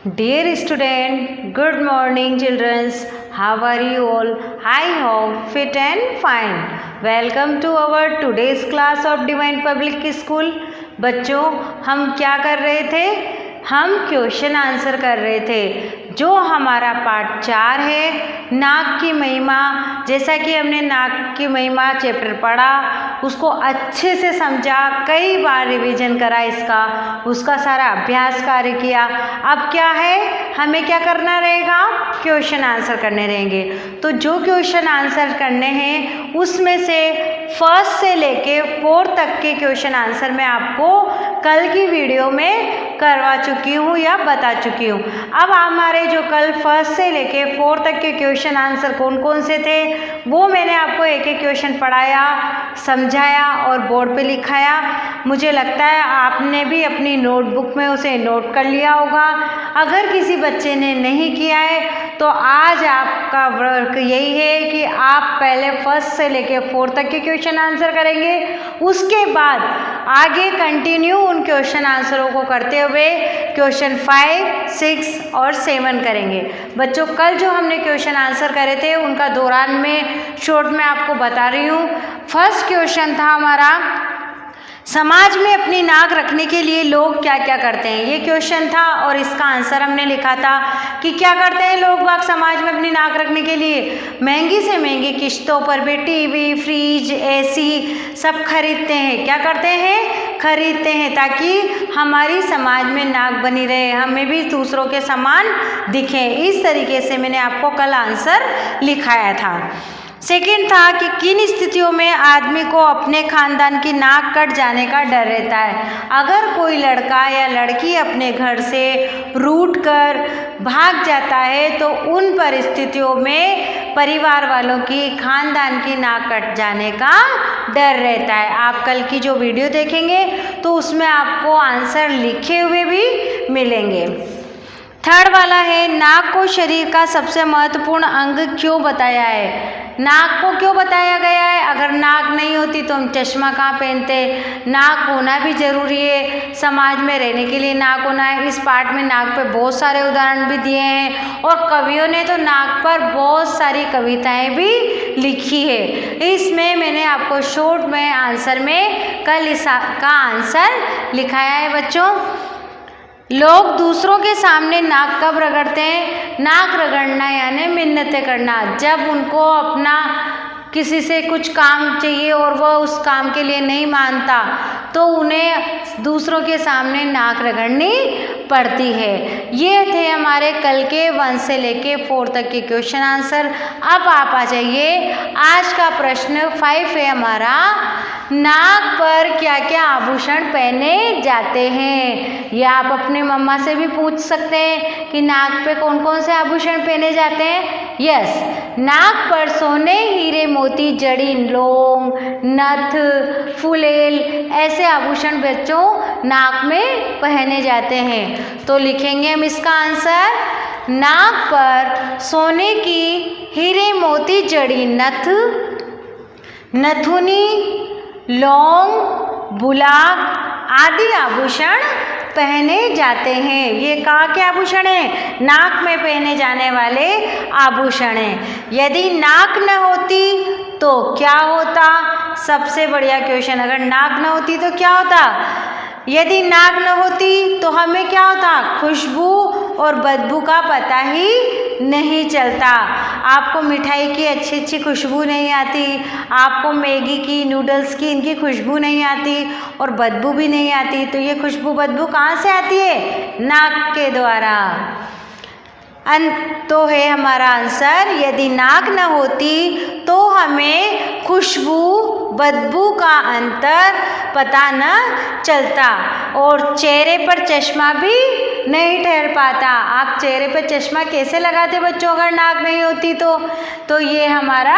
Dear student, good morning children. How are you all? I hope fit and fine. Welcome to our today's class of Divine Public School. बच्चों, हम क्या कर रहे थे? हम question answer कर रहे थे। जो हमारा पार्ट 4 है नाक की महिमा, जैसा कि हमने नाक की महिमा चैप्टर पढ़ा, उसको अच्छे से समझा, कई बार रिवीजन करा इसका, उसका सारा अभ्यास कार्य किया। अब क्या है, हमें क्या करना रहेगा? क्वेश्चन आंसर करने रहेंगे। तो जो क्वेश्चन आंसर करने हैं उसमें से फर्स्ट से लेके 4 तक के क्वेश्चन आंसर मैं आपको कल की वीडियो में करवा चुकी हूँ या बता चुकी हूँ। अब हमारे जो कल फर्स्ट से लेके 4 तक के क्वेश्चन आंसर कौन कौन से थे वो मैंने आपको एक एक क्वेश्चन पढ़ाया, समझाया और बोर्ड पे लिखाया। मुझे लगता है आपने भी अपनी नोटबुक में उसे नोट कर लिया होगा। अगर किसी बच्चे ने नहीं किया है तो आज आपका वर्क यही है कि आप पहले फर्स्ट से लेके 4 तक के क्वेश्चन आंसर करेंगे, उसके बाद आगे कंटिन्यू उन क्वेश्चन आंसरों को करते हुए क्वेश्चन 5, 6 और 7 करेंगे। बच्चों, कल जो हमने क्वेश्चन आंसर करे थे उनका दौरान में शॉर्ट में आपको बता रही हूँ। फर्स्ट क्वेश्चन था हमारा, समाज में अपनी नाक रखने के लिए लोग क्या क्या करते हैं। ये क्वेश्चन था और इसका आंसर हमने लिखा था कि क्या करते हैं लोग बाग समाज में अपनी नाक रखने के लिए। महंगी से महंगी किश्तों पर भी टीवी, फ्रिज, एसी सब खरीदते हैं। क्या करते हैं? खरीदते हैं, ताकि हमारी समाज में नाक बनी रहे, हमें भी दूसरों के समान दिखें। इस तरीके से मैंने आपको कल आंसर लिखाया था। सेकेंड था कि किन स्थितियों में आदमी को अपने खानदान की नाक कट जाने का डर रहता है। अगर कोई लड़का या लड़की अपने घर से रूठ कर भाग जाता है तो उन परिस्थितियों में परिवार वालों की, खानदान की नाक कट जाने का डर रहता है। आप कल की जो वीडियो देखेंगे तो उसमें आपको आंसर लिखे हुए भी मिलेंगे। थर्ड वाला है, नाक को शरीर का सबसे महत्वपूर्ण अंग क्यों बताया है। नाक को क्यों बताया गया है? अगर नाक नहीं होती तो हम चश्मा कहाँ पहनते। नाक होना भी जरूरी है, समाज में रहने के लिए नाक होना है। इस पार्ट में नाक पे बहुत सारे उदाहरण भी दिए हैं और कवियों ने तो नाक पर बहुत सारी कविताएं भी लिखी है। इसमें मैंने आपको शॉर्ट में आंसर में कल इसका आंसर लिखाया है। बच्चों, लोग दूसरों के सामने नाक कब रगड़ते हैं? नाक रगड़ना यानी मिन्नतें करना। जब उनको अपना किसी से कुछ काम चाहिए और वह उस काम के लिए नहीं मानता तो उन्हें दूसरों के सामने नाक रगड़नी पड़ती है। ये थे हमारे कल के 1 से लेके 4 तक के क्वेश्चन आंसर। अब आप आ जाइए, आज का प्रश्न 5 है हमारा, नाक पर क्या क्या आभूषण पहने जाते हैं। या आप अपने मम्मा से भी पूछ सकते हैं कि नाक पे कौन कौन से आभूषण पहने जाते हैं। यस, नाक पर सोने, हीरे, मोती, जड़ी, लौंग, नथ, फुलेल ऐसे आभूषण बच्चों नाक में पहने जाते हैं। तो लिखेंगे हम इसका आंसर, नाक पर सोने की, हीरे, मोती, जड़ी, नथ, नथुनी, लौंग, बुलाक आदि आभूषण पहने जाते हैं। ये कहाँ के आभूषण हैं? नाक में पहने जाने वाले आभूषण हैं। यदि नाक न होती तो क्या होता? सबसे बढ़िया क्वेश्चन, अगर नाक न होती तो क्या होता? यदि नाक न होती तो हमें क्या होता? खुशबू और बदबू का पता ही नहीं चलता। आपको मिठाई की अच्छी अच्छी खुशबू नहीं आती, आपको मैगी की, नूडल्स की इनकी खुशबू नहीं आती और बदबू भी नहीं आती। तो ये खुशबू बदबू कहाँ से आती है? नाक के द्वारा। तो है हमारा आंसर, यदि नाक न होती तो हमें खुशबू बदबू का अंतर पता न चलता और चेहरे पर चश्मा भी नहीं ठहर पाता। आप चेहरे पर चश्मा कैसे लगाते बच्चों अगर नाक नहीं होती तो ये हमारा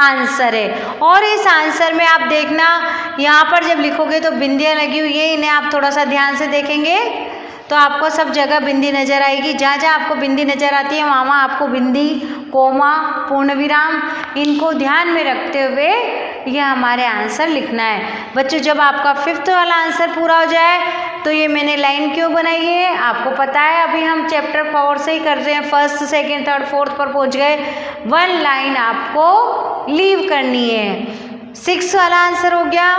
आंसर है। और इस आंसर में आप देखना, यहाँ पर जब लिखोगे तो बिंदियाँ लगी हुई है, इन्हें आप थोड़ा सा ध्यान से देखेंगे तो आपको सब जगह बिंदी नज़र आएगी। जहाँ जहाँ आपको बिंदी नज़र आती है वहाँ वहाँ आपको बिंदी, कोमा, पूर्ण विराम इनको ध्यान में रखते हुए यह हमारे आंसर लिखना है। बच्चों, जब आपका 5th वाला आंसर पूरा हो जाए तो ये मैंने लाइन क्यों बनाई है, आपको पता है अभी हम चैप्टर 4 से ही कर रहे हैं, फर्स्ट सेकेंड थर्ड फोर्थ पर पहुंच गए। 1 लाइन आपको लीव करनी है। 6 वाला आंसर हो गया।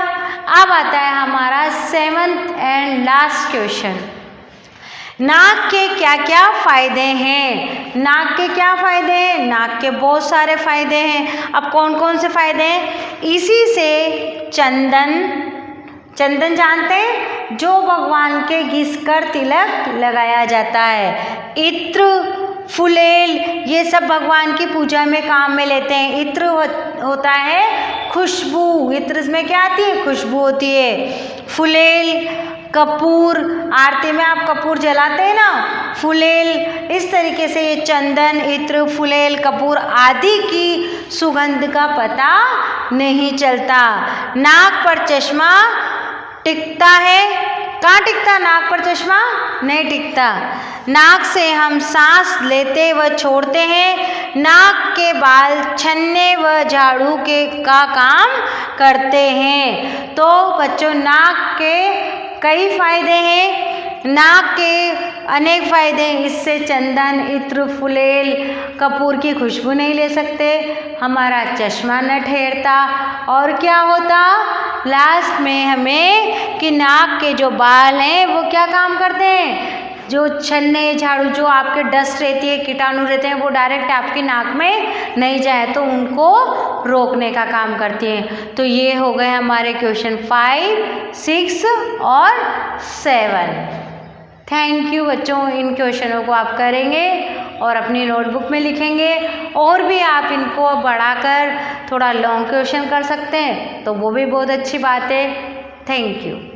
अब आता है हमारा 7th एंड लास्ट क्वेश्चन। नाक के क्या क्या फायदे हैं? नाक के क्या फायदे हैं? नाक के बहुत सारे फायदे हैं। अब कौन कौन से फायदे हैं? इसी से चंदन जानते हैं, जो भगवान के घिसकर तिलक लगाया जाता है। इत्र, फुलेल, ये सब भगवान की पूजा में काम में लेते हैं। इत्र होता है खुशबू, इत्र में क्या आती है? खुशबू होती है। फुलेल, कपूर, आरती में आप कपूर जलाते हैं ना, फुलेल। इस तरीके से ये चंदन, इत्र, फुलेल, कपूर आदि की सुगंध का पता नहीं चलता। नाक पर चश्मा टिकता है, कहाँ टिकता? नाक पर चश्मा नहीं टिकता। नाक से हम सांस लेते व छोड़ते हैं। नाक के बाल छन्ने व झाड़ू का काम करते हैं। तो बच्चों, नाक के कई फायदे हैं, नाक के अनेक फायदे हैं। इससे चंदन, इत्र, फुलेल, कपूर की खुशबू नहीं ले सकते, हमारा चश्मा न ठहरता, और क्या होता लास्ट में हमें कि नाक के जो बाल हैं वो क्या काम करते हैं? जो छन्ने, झाड़ू, जो आपके डस्ट रहती है, कीटाणु रहते हैं, वो डायरेक्ट आपकी नाक में नहीं जाए तो उनको रोकने का काम करती हैं। तो ये हो गए हमारे क्वेश्चन 5, 6 और 7। थैंक यू बच्चों, इन क्वेश्चनों को आप करेंगे और अपनी नोटबुक में लिखेंगे, और भी आप इनको बढ़ाकर थोड़ा लॉन्ग क्वेश्चन कर सकते हैं तो वो भी बहुत अच्छी बात है। Thank you.